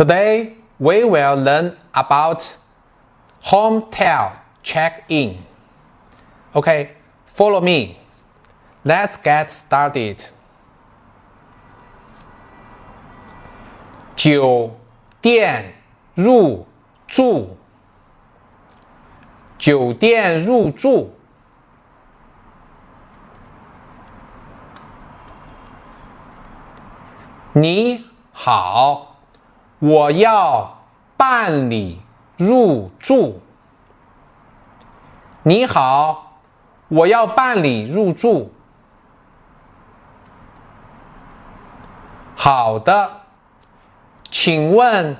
Today we will learn about hotel check-in. Okay, follow me. Let's get started. 酒店入住，酒店入住。你好，我要办理入住。你好，我要办理入住。好的，请问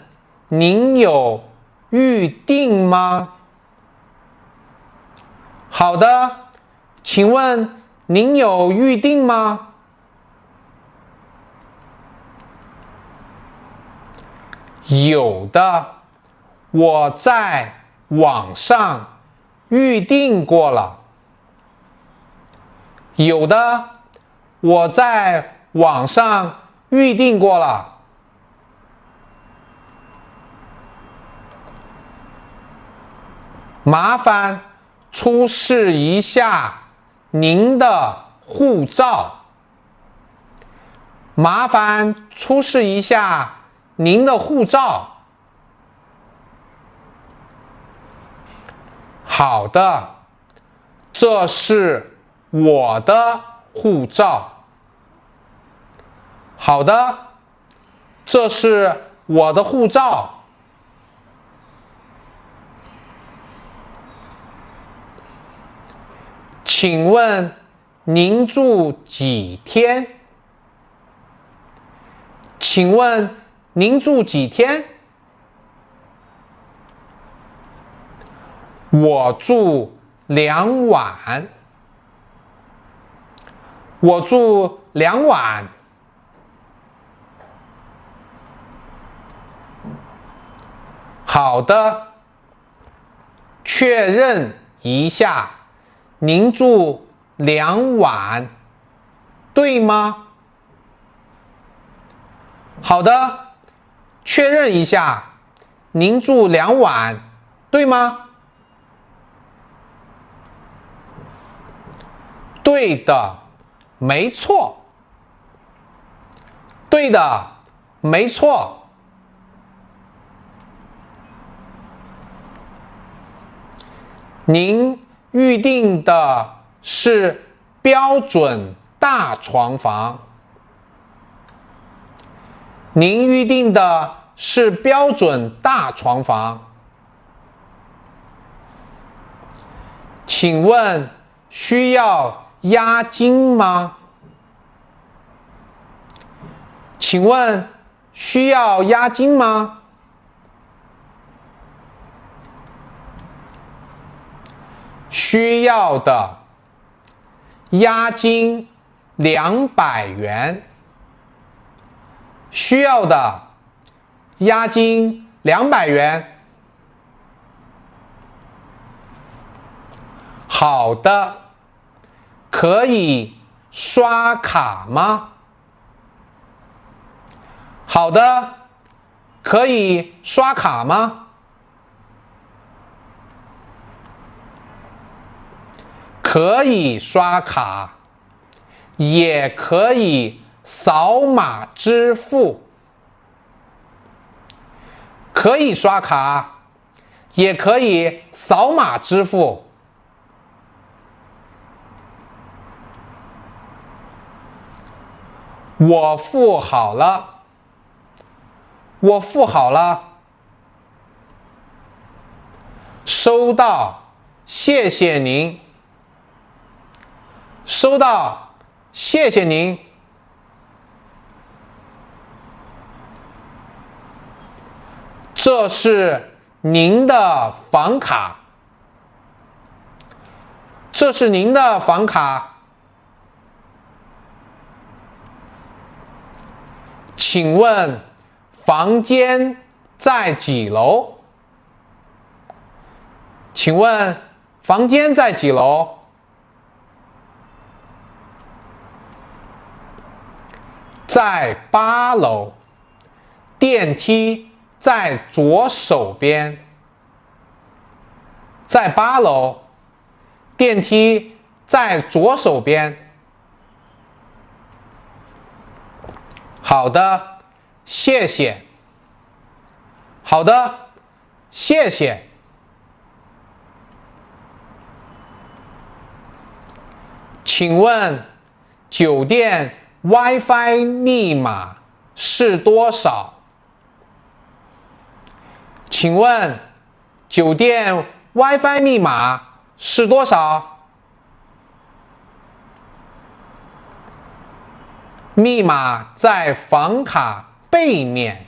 您有预定吗？好的，请问您有预定吗？有的，我在网上预定过了。有的，我在网上预定过了。麻烦出示一下您的护照。麻烦出示一下您的护照。好的，这是我的护照。好的，这是我的护照。请问您住几天？请问您住几天？我住2晚。我住2晚。好的，确认一下，您住2晚，对吗？好的，确认一下，您住2晚，对吗？对的，没错。对的，没错。您预定的是标准大床房。您预定的是标准大床房。请问需要押金吗？请问需要押金吗？需要的，押金200元。需要的，押金200元。好的，可以刷卡吗？好的，可以刷卡吗？可以刷卡，也可以扫码支付。可以刷卡，也可以扫码支付。我付好了。我付好了。收到，谢谢您。收到，谢谢您。这是您的房卡。这是您的房卡。请问房间在几楼？请问房间在几楼？在8楼。电梯在左手边，在8楼，电梯在左手边。好的，谢谢。好的，谢谢。请问酒店 WiFi 密码是多少？请问酒店 WiFi 密码是多少？密码在房卡背面。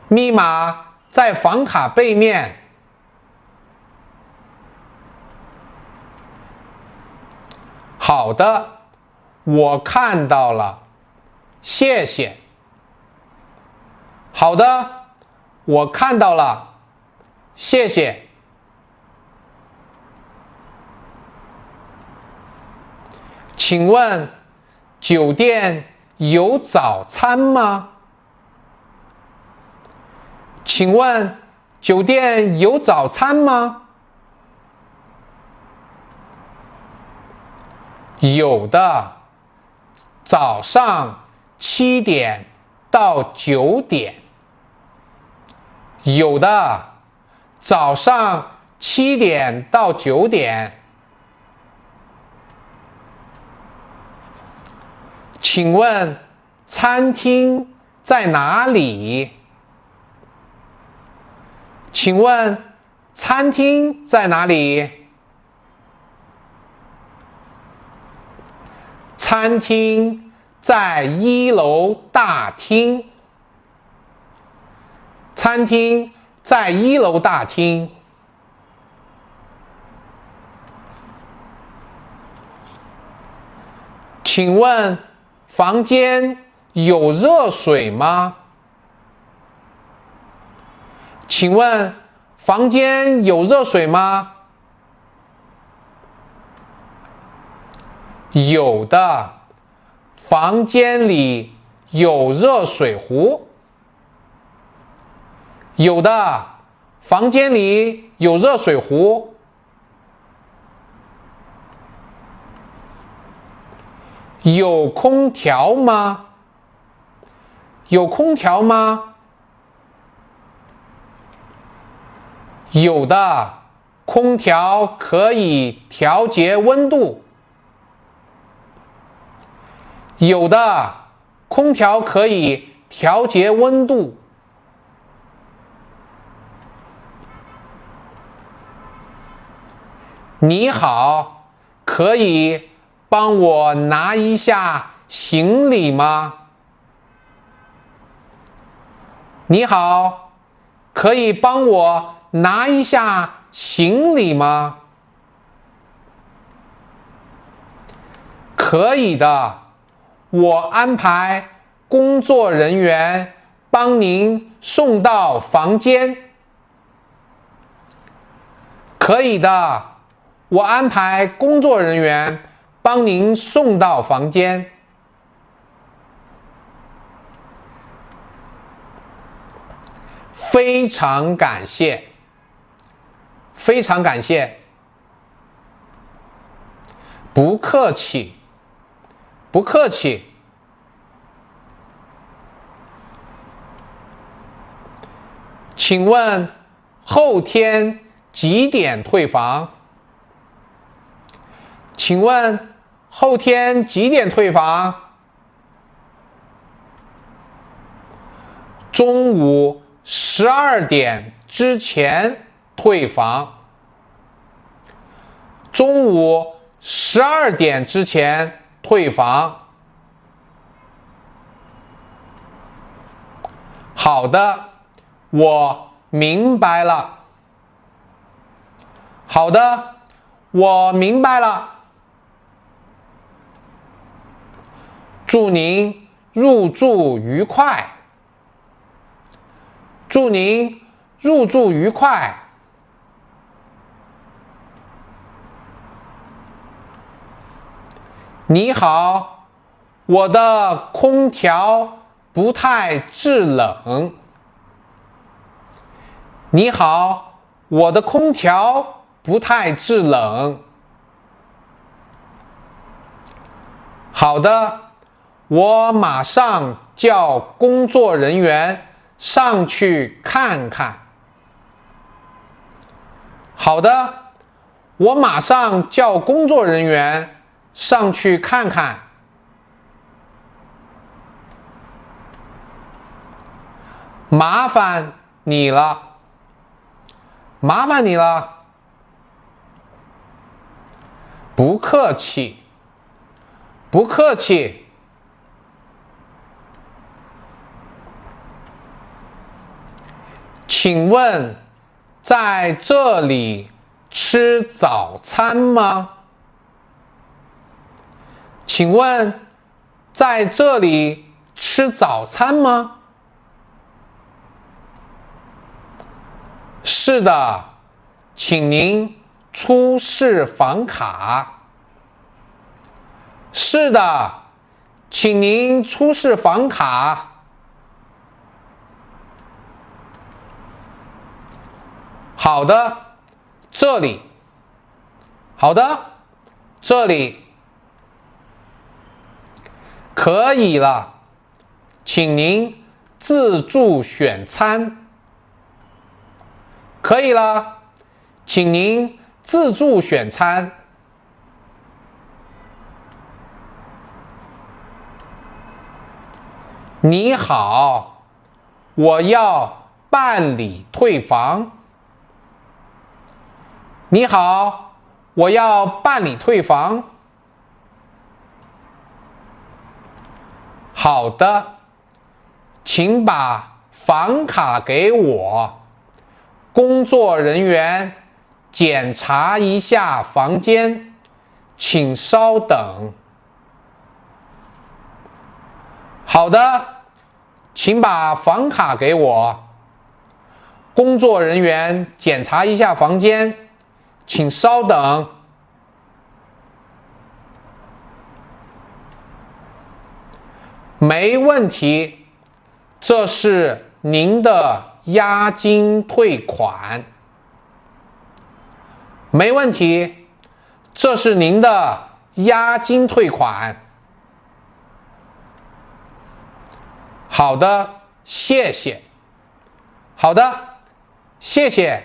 密码在房卡背面。好的，我看到了，谢谢。好的，我看到了，谢谢。请问酒店有早餐吗？请问酒店有早餐吗？有的，早上7点到9点。有的，早上7点到9点。请问餐厅在哪里？请问餐厅在哪里？餐厅在1楼大厅。餐厅在1楼大厅。请问房间有热水吗？请问房间有热水吗？有的，房间里有热水壶。有的，房间里有热水壶。有空调吗？有空调吗？有的，空调可以调节温度。有的，空调可以调节温度。你好，可以帮我拿一下行李吗？你好，可以帮我拿一下行李吗？可以的，我安排工作人员帮您送到房间。可以的，我安排工作人员帮您送到房间。非常感谢，非常感谢。不客气，不客气。请问后天几点退房？请问后天几点退房？中午12点之前退房。中午12点之前退房。好的，我明白了。好的，我明白了。祝您入住愉快。祝您入住愉快。你好，我的空调不太制冷。你好，我的空调不太制冷。好的，我马上叫工作人员上去看看。好的，我马上叫工作人员上去看看。麻烦你了，麻烦你了。不客气，不客气。请问在这里吃早餐吗？请问在这里吃早餐吗？是的，请您出示房卡。是的，请您出示房卡。好的，这里。好的，这里。可以了，请您自助选餐。可以了，请您自助选餐。你好，我要办理退房。你好，我要办理退房。好的，请把房卡给我。工作人员检查一下房间，请稍等。好的，请把房卡给我。工作人员检查一下房间，请稍等。没问题，这是您的押金退款。没问题，这是您的押金退款。好的，谢谢。好的，谢谢。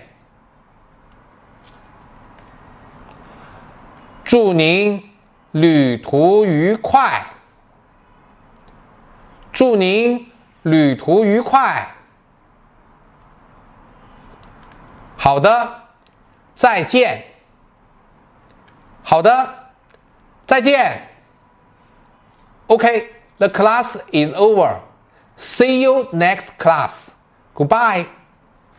祝您旅途愉快。祝您旅途愉快。好的，再见。好的，再见。Okay, the class is over. See you next class. Goodbye.